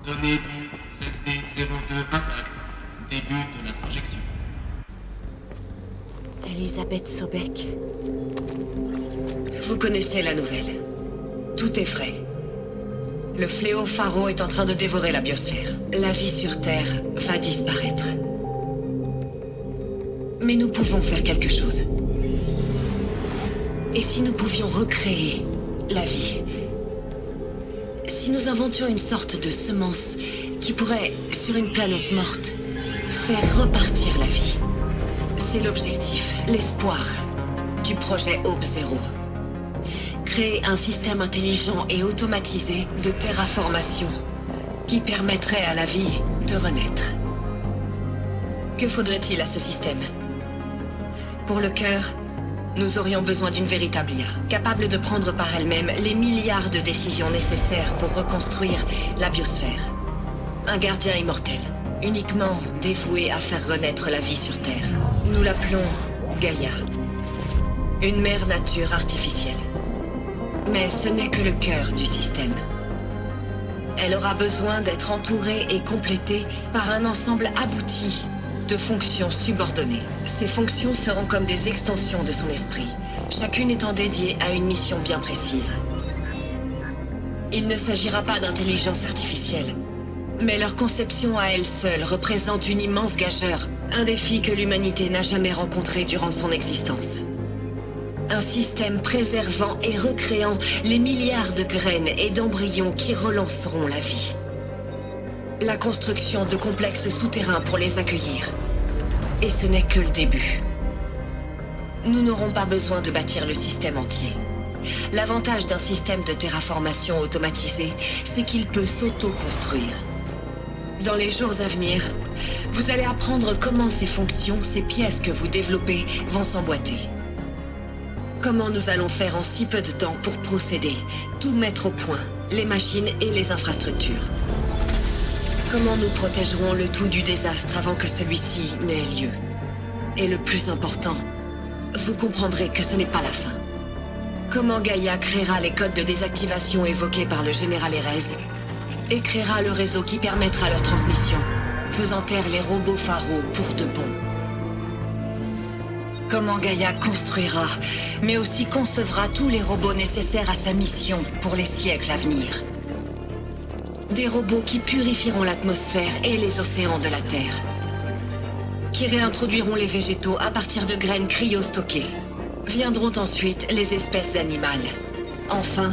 Données du ZB02 intact. Début de la projection. Elisabeth Sobek. Vous connaissez la nouvelle. Tout est frais. Le fléau Pharo est en train de dévorer la biosphère. La vie sur Terre va disparaître. Mais nous pouvons faire quelque chose. Et si nous pouvions recréer la vie? Si nous inventions une sorte de semence qui pourrait, sur une planète morte, faire repartir la vie. C'est l'objectif, l'espoir du projet Aube Zéro. Créer un système intelligent et automatisé de terraformation qui permettrait à la vie de renaître. Que faudrait-il à ce système? Pour le cœur, nous aurions besoin d'une véritable IA, capable de prendre par elle-même les milliards de décisions nécessaires pour reconstruire la biosphère. Un gardien immortel, uniquement dévoué à faire renaître la vie sur Terre. Nous l'appelons Gaïa. Une mère nature artificielle. Mais ce n'est que le cœur du système. Elle aura besoin d'être entourée et complétée par un ensemble abouti de fonctions subordonnées. Ces fonctions seront comme des extensions de son esprit, chacune étant dédiée à une mission bien précise. Il ne s'agira pas d'intelligence artificielle, mais leur conception à elle seule représente une immense gageure, un défi que l'humanité n'a jamais rencontré durant son existence. Un système préservant et recréant les milliards de graines et d'embryons qui relanceront la vie. La construction de complexes souterrains pour les accueillir. Et ce n'est que le début. Nous n'aurons pas besoin de bâtir le système entier. L'avantage d'un système de terraformation automatisé, c'est qu'il peut s'auto-construire. Dans les jours à venir, vous allez apprendre comment ces fonctions, ces pièces que vous développez, vont s'emboîter. Comment nous allons faire en si peu de temps pour procéder, tout mettre au point, les machines et les infrastructures. Comment nous protégerons le tout du désastre avant que celui-ci n'ait lieu. Et le plus important, vous comprendrez que ce n'est pas la fin. Comment Gaïa créera les codes de désactivation évoqués par le général Erez et créera le réseau qui permettra leur transmission, faisant taire les robots Pharo pour de bon. Comment Gaïa construira, mais aussi concevra tous les robots nécessaires à sa mission pour les siècles à venir. Des robots qui purifieront l'atmosphère et les océans de la Terre. Qui réintroduiront les végétaux à partir de graines cryostockées. Viendront ensuite les espèces animales. Enfin,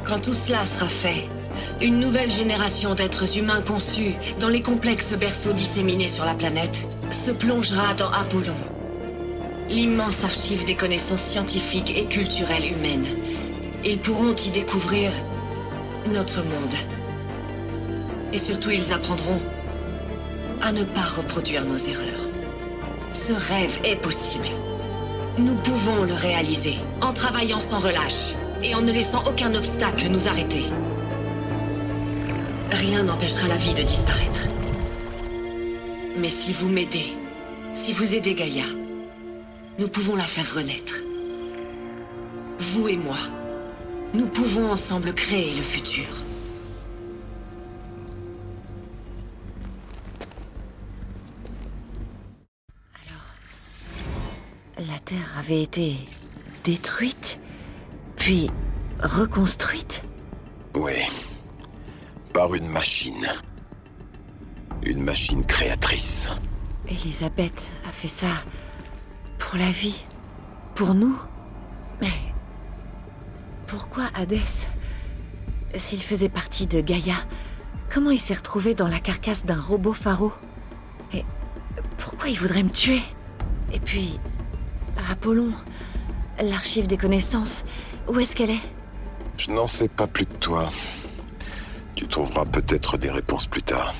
quand tout cela sera fait, une nouvelle génération d'êtres humains conçus dans les complexes berceaux disséminés sur la planète se plongera dans Apollon. L'immense archive des connaissances scientifiques et culturelles humaines. Ils pourront y découvrir notre monde. Et surtout, ils apprendront à ne pas reproduire nos erreurs. Ce rêve est possible. Nous pouvons le réaliser en travaillant sans relâche et en ne laissant aucun obstacle nous arrêter. Rien n'empêchera la vie de disparaître. Mais si vous m'aidez, si vous aidez Gaïa, nous pouvons la faire renaître. Vous et moi, nous pouvons ensemble créer le futur. La Terre avait été détruite, puis reconstruite. Oui. Par une machine. Une machine créatrice. Elisabeth a fait ça pour la vie, pour nous. Mais pourquoi Hadès? S'il faisait partie de Gaïa, comment il s'est retrouvé dans la carcasse d'un robot Pharo? Et pourquoi il voudrait me tuer? Et puis, Apollon, l'archive des connaissances, où est-ce qu'elle est? Je n'en sais pas plus que toi. Tu trouveras peut-être des réponses plus tard.